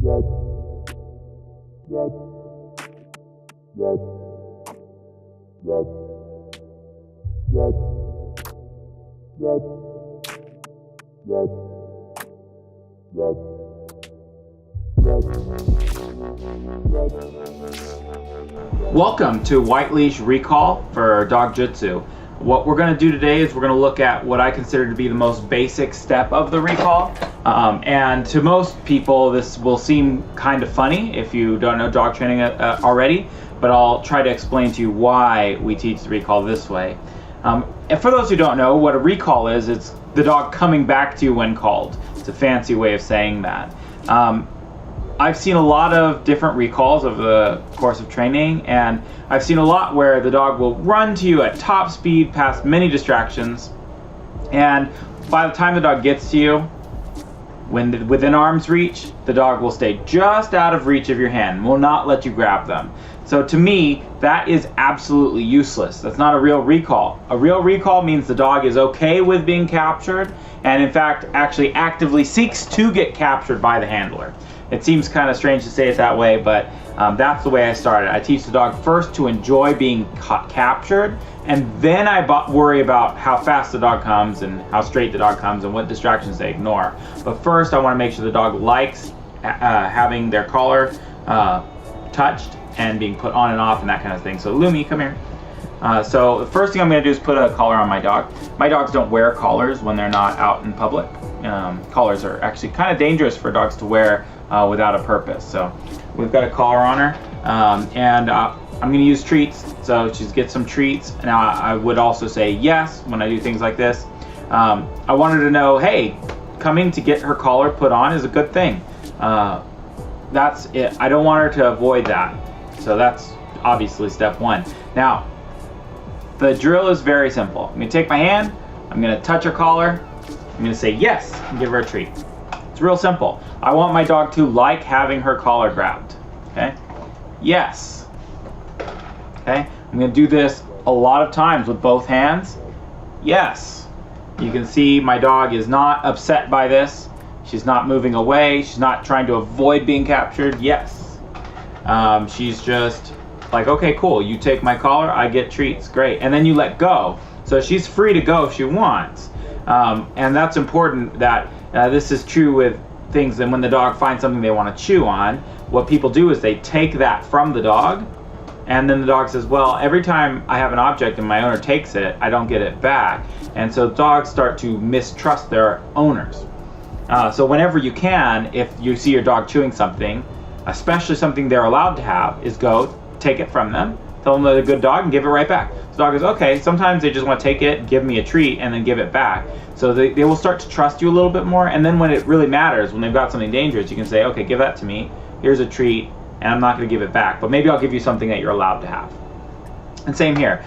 Welcome to White Leash Recall for Dog Jitsu. What we're going to do today is we're going to look at what I consider to be the most basic step of the recall. And to most people, this will seem kind of funny if you don't know dog training already, but I'll try to explain to you why we teach the recall this way. And for those who don't know, what a recall is, it's the dog coming back to you when called. It's a fancy way of saying that. I've seen a lot of different recalls over the course of training, and I've seen a lot where the dog will run to you at top speed past many distractions, and by the time the dog gets to you, when within arm's reach, the dog will stay just out of reach of your hand, will not let you grab them. So to me, that is absolutely useless. That's not a real recall. A real recall means the dog is okay with being captured, and in fact actually actively seeks to get captured by the handler. It seems kind of strange to say it that way, but that's the way I started. I teach the dog first to enjoy being captured, and then I worry about how fast the dog comes and how straight the dog comes and what distractions they ignore. But first I want to make sure the dog likes having their collar touched and being put on and off and that kind of thing. So Lumi, come here. So the first thing I'm going to do is put a collar on my dog. My dogs don't wear collars when they're not out in public. Collars are actually kind of dangerous for dogs to wear without a purpose. So we've got a collar on her, and I'm going to use treats. So she gets some treats. Now I would also say yes when I do things like this. I want her to know, hey, coming to get her collar put on is a good thing. That's it. I don't want her to avoid that. So that's obviously step one. Now, the drill is very simple. I'm going to take my hand, I'm going to touch her collar, I'm going to say yes and give her a treat. It's real simple. I want my dog to like having her collar grabbed. Okay? Yes. Okay? I'm going to do this a lot of times with both hands. Yes. You can see my dog is not upset by this. She's not moving away. She's not trying to avoid being captured. Yes. She's just like, okay, cool. You take my collar, I get treats. Great. And then you let go. So she's free to go if she wants. And that's important that this is true with things. And when the dog finds something they want to chew on, what people do is they take that from the dog. And then the dog says, well, every time I have an object and my owner takes it, I don't get it back. And so dogs start to mistrust their owners. So whenever you can, if you see your dog chewing something, especially something they're allowed to have, is go take it from them, tell them they're a good dog, and give it right back. So the dog goes, okay, sometimes they just want to take it, give me a treat, and then give it back. So they will start to trust you a little bit more, and then when it really matters, when they've got something dangerous, you can say, okay, give that to me, here's a treat, and I'm not going to give it back, but maybe I'll give you something that you're allowed to have. And same here.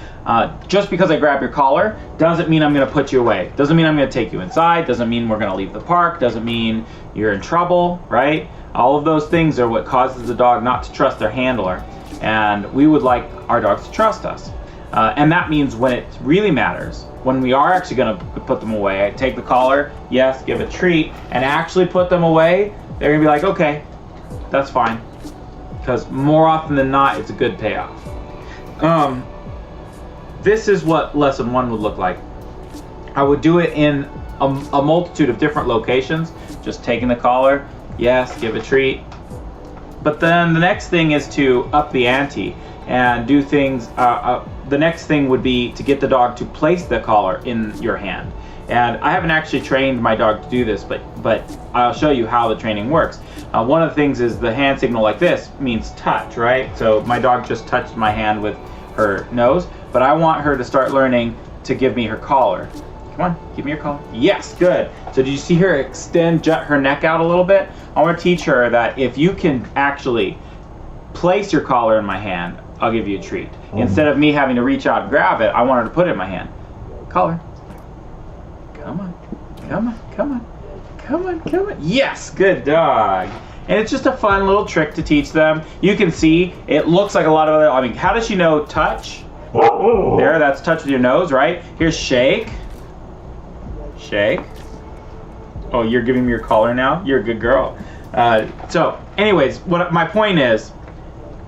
Just because I grab your collar doesn't mean I'm going to put you away. Doesn't mean I'm going to take you inside. Doesn't mean we're going to leave the park. Doesn't mean you're in trouble, right? All of those things are what causes the dog not to trust their handler. And we would like our dogs to trust us. And that means when it really matters, when we are actually going to put them away, I take the collar, yes, give a treat, and actually put them away, they're going to be like, okay, that's fine. Because more often than not, it's a good payoff. This is what lesson one would look like. I would do it in a multitude of different locations, just taking the collar, yes, give a treat. But then the next thing is to up the ante and do things. The next thing would be to get the dog to place the collar in your hand. And I haven't actually trained my dog to do this, but I'll show you how the training works. One of the things is the hand signal like this means touch, right? So my dog just touched my hand with her nose, but I want her to start learning to give me her collar. Come on, give me your collar. Yes, good. So did you see her extend her neck out a little bit? I want to teach her that if you can actually place your collar in my hand, I'll give you a treat. Instead of me having to reach out and grab it, I want her to put it in my hand. Collar. Come on, come on, come on, come on, come on. Yes, good dog. And it's just a fun little trick to teach them. You can see, it looks like a lot of other, I mean, how does she know touch? There, that's touch with your nose, right? Here's shake. Shake. Oh, you're giving me your collar now? You're a good girl. So anyways, what my point is,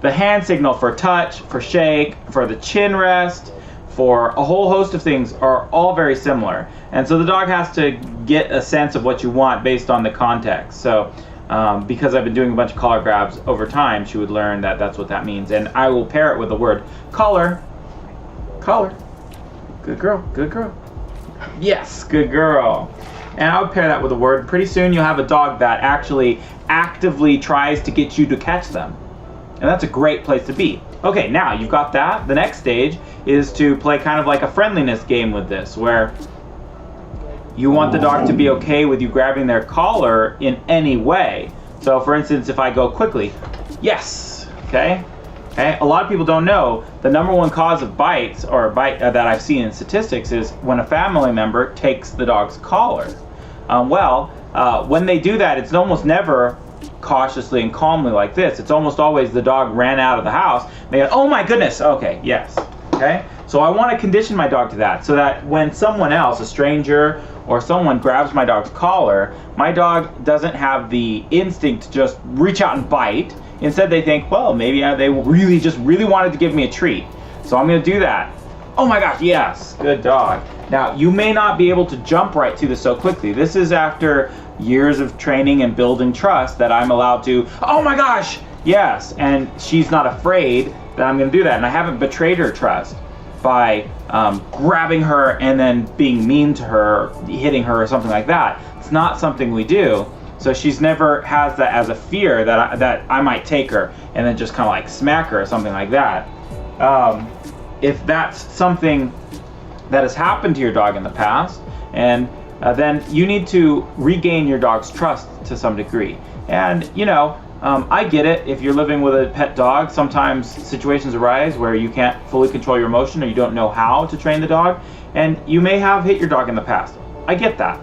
the hand signal for touch, for shake, for the chin rest, for a whole host of things are all very similar. And so the dog has to get a sense of what you want based on the context. So because I've been doing a bunch of collar grabs over time, she would learn that that's what that means. And I will pair it with the word collar. Collar. Good girl, good girl. Yes, good girl. And I would pair that with a word. Pretty soon you'll have a dog that actually actively tries to get you to catch them. And that's a great place to be. Okay, now you've got that. The next stage is to play kind of like a friendliness game with this, where you want the dog to be okay with you grabbing their collar in any way. So for instance, if I go quickly, yes, okay? A lot of people don't know the number one cause of bites that I've seen in statistics is when a family member takes the dog's collar. When they do that, it's almost never cautiously and calmly like this. It's almost always the dog ran out of the house. They go, oh my goodness, okay, yes, okay? So I want to condition my dog to that, so that when someone else, a stranger or someone grabs my dog's collar, my dog doesn't have the instinct to just reach out and bite. Instead they think, well, maybe they really wanted to give me a treat. So I'm going to do that. Oh my gosh, yes, good dog. Now, you may not be able to jump right to this so quickly. This is after years of training and building trust that I'm allowed to, oh my gosh, yes, and she's not afraid that I'm going to do that. And I haven't betrayed her trust by grabbing her and then being mean to her, hitting her or something like that. It's not something we do. So she's never has that as a fear that I might take her and then just kind of like smack her or something like that. If that's something that has happened to your dog in the past, and then you need to regain your dog's trust to some degree. And I get it. If you're living with a pet dog, sometimes situations arise where you can't fully control your emotion or you don't know how to train the dog, and you may have hit your dog in the past. I get that.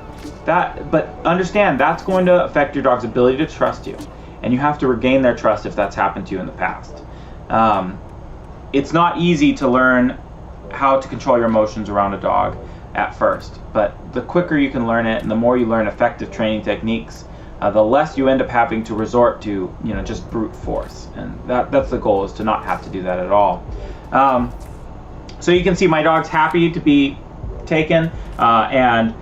But understand that's going to affect your dog's ability to trust you, and you have to regain their trust if that's happened to you in the past. It's not easy to learn how to control your emotions around a dog at first, but the quicker you can learn it and the more you learn effective training techniques, the less you end up having to resort to just brute force. And that's the goal, is to not have to do that at all. So you can see my dog's happy to be taken, and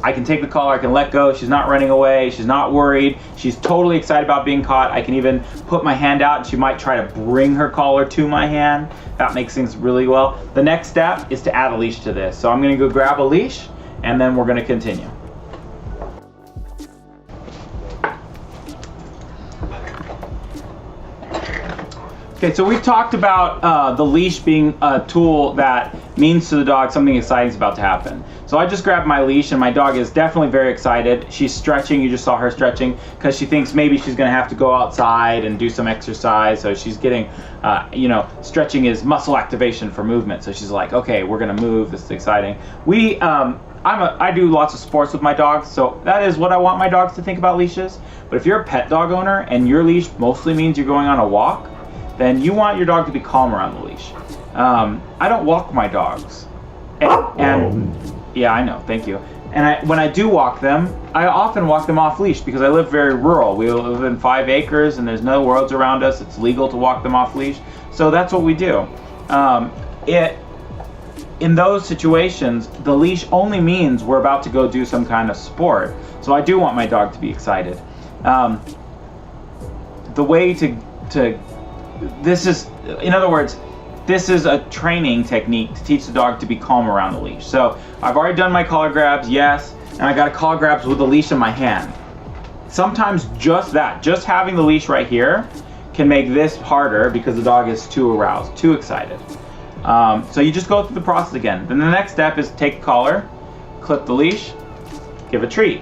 I can take the collar, I can let go, she's not running away, she's not worried, she's totally excited about being caught. I can even put my hand out and she might try to bring her collar to my hand. That makes things really well. The next step is to add a leash to this. So I'm gonna go grab a leash and then we're gonna continue. Okay, so we've talked about the leash being a tool that means to the dog something exciting is about to happen. So I just grabbed my leash and my dog is definitely very excited. She's stretching, you just saw her stretching, because she thinks maybe she's gonna have to go outside and do some exercise. So she's getting, stretching is muscle activation for movement. So she's like, okay, we're gonna move, this is exciting. I do lots of sports with my dogs, so that is what I want my dogs to think about leashes. But if you're a pet dog owner and your leash mostly means you're going on a walk, then you want your dog to be calm around the leash. I don't walk my dogs. And yeah, I know, thank you. And when I do walk them, I often walk them off leash because I live very rural. We live in 5 acres and there's no roads around us. It's legal to walk them off leash. So that's what we do. In those situations, the leash only means we're about to go do some kind of sport. So I do want my dog to be excited. The way this is, in other words, this is a training technique to teach the dog to be calm around the leash. So I've already done my collar grabs, yes, and I got a collar grabs with the leash in my hand. Sometimes just having the leash right here can make this harder because the dog is too aroused, too excited. So you just go through the process again. Then the next step is take the collar, clip the leash, give a treat.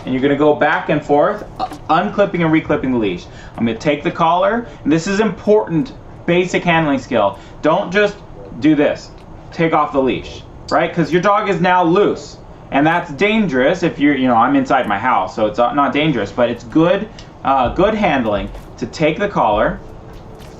And you're gonna go back and forth, unclipping and reclipping the leash. I'm gonna take the collar, and this is important, basic handling skill. Don't just do this, take off the leash, right? Because your dog is now loose, and that's dangerous if I'm inside my house, so it's not dangerous, but it's good handling to take the collar,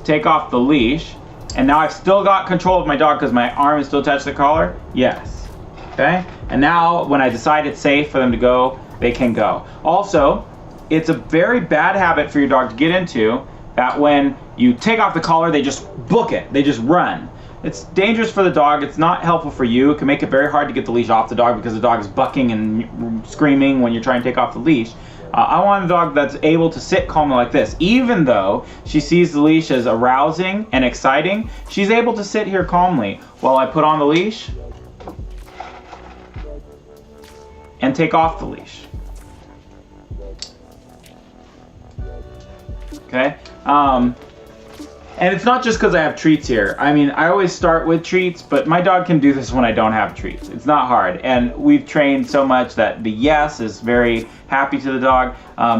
take off the leash, and now I've still got control of my dog because my arm is still attached to the collar, yes, okay? And now when I decide it's safe for them to go, they can go. Also, it's a very bad habit for your dog to get into, that when you take off the collar, they just book it, they just run. It's dangerous for the dog, it's not helpful for you. It can make it very hard to get the leash off the dog because the dog is bucking and screaming when you're trying to take off the leash. I want a dog that's able to sit calmly like this. Even though she sees the leash as arousing and exciting, she's able to sit here calmly while I put on the leash and take off the leash. Okay? And it's not just because I have treats here. I mean, I always start with treats, but my dog can do this when I don't have treats. It's not hard. And we've trained so much that the yes is very happy to the dog.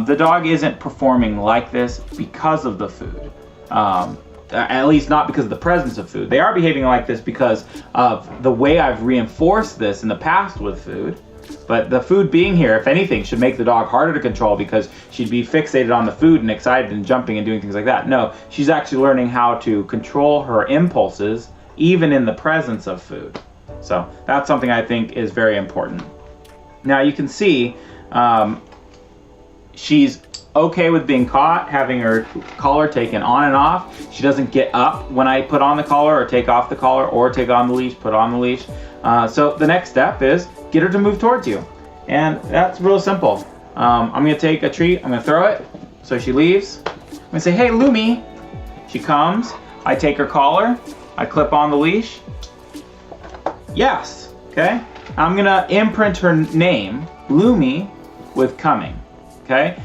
The dog isn't performing like this because of the food. At least not because of the presence of food. They are behaving like this because of the way I've reinforced this in the past with food. But the food being here, if anything, should make the dog harder to control because she'd be fixated on the food and excited and jumping and doing things like that. No, she's actually learning how to control her impulses even in the presence of food. So that's something I think is very important. Now you can see she's okay with being caught, having her collar taken on and off. She doesn't get up when I put on the collar or take off the collar or take on the leash, put on the leash. So the next step is get her to move towards you. And that's real simple. I'm gonna take a treat, I'm gonna throw it, so she leaves. I'm gonna say, hey, Lumi. She comes, I take her collar, I clip on the leash. Yes, okay? I'm gonna imprint her name, Lumi, with coming, okay?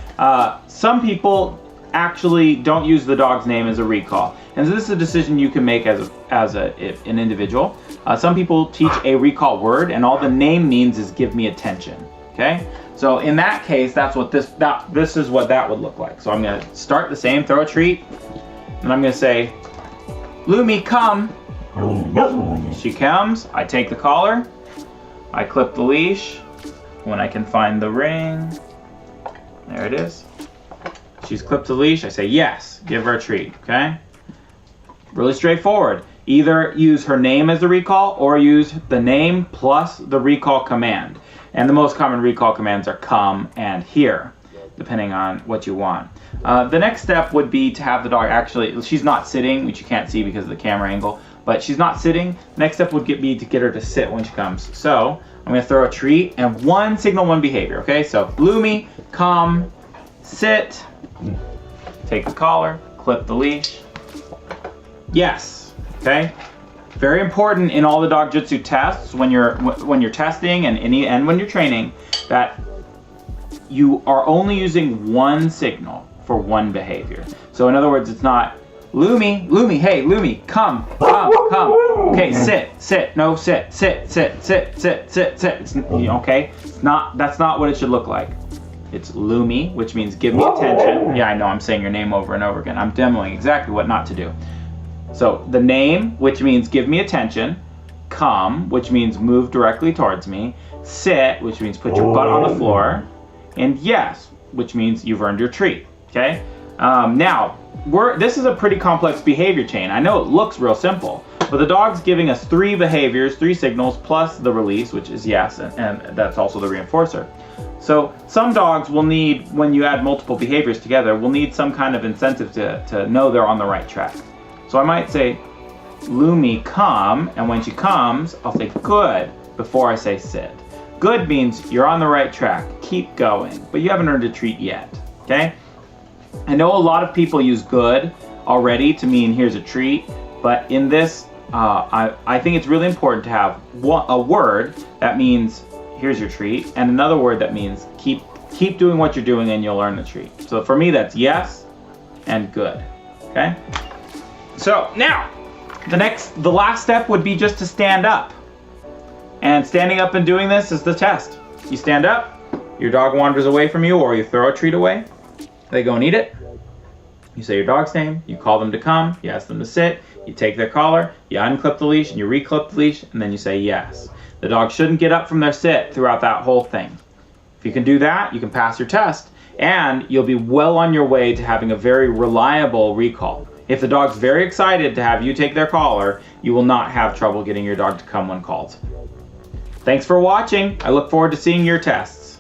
Some people actually don't use the dog's name as a recall. And so this is a decision you can make as an individual. Some people teach a recall word, and all the name means is give me attention. Okay, so in that case, that's what this is what that would look like. So I'm gonna start the same, throw a treat, and I'm gonna say, Lumi, come. She comes. I take the collar. I clip the leash. When I can find the ring, there it is. She's clipped the leash. I say yes. Give her a treat. Okay. Really straightforward. Either use her name as the recall or use the name plus the recall command. And the most common recall commands are come and here, depending on what you want. The next step would be to have the dog actually, she's not sitting, which you can't see because of the camera angle, but she's not sitting. Next step would be to get her to sit when she comes. So I'm gonna throw a treat and one signal, one behavior, okay? So Lumi, come, sit, take the collar, clip the leash. Yes, okay? Very important in all the dog jitsu tests when you're testing and when you're training that you are only using one signal for one behavior. So in other words, it's not Lumi, hey, Lumi, come. Okay, sit, no, sit. It's, okay? That's not what it should look like. It's Lumi, which means give me attention. Yeah, I know I'm saying your name over and over again. I'm demoing exactly what not to do. So the name, which means give me attention. Come, which means move directly towards me. Sit, which means put your butt on the floor. And yes, which means you've earned your treat, okay? Now, this is a pretty complex behavior chain. I know it looks real simple, but the dog's giving us 3 behaviors, 3 signals, plus the release, which is yes, and that's also the reinforcer. So some dogs will need, when you add multiple behaviors together, will need some kind of incentive to know they're on the right track. So I might say, Lumi, come, and when she comes, I'll say good before I say sit. Good means you're on the right track, keep going, but you haven't earned a treat yet, okay? I know a lot of people use good already to mean here's a treat, but in this, I think it's really important to have a word that means here's your treat, and another word that means keep doing what you're doing and you'll earn the treat. So for me, that's yes and good, okay? So now, the last step would be just to stand up. And standing up and doing this is the test. You stand up, your dog wanders away from you, or you throw a treat away. They go and eat it. You say your dog's name, you call them to come, you ask them to sit, you take their collar, you unclip the leash and you reclip the leash, and then you say yes. The dog shouldn't get up from their sit throughout that whole thing. If you can do that, you can pass your test, and you'll be well on your way to having a very reliable recall. If the dog's very excited to have you take their collar, you will not have trouble getting your dog to come when called. Thanks for watching. I look forward to seeing your tests.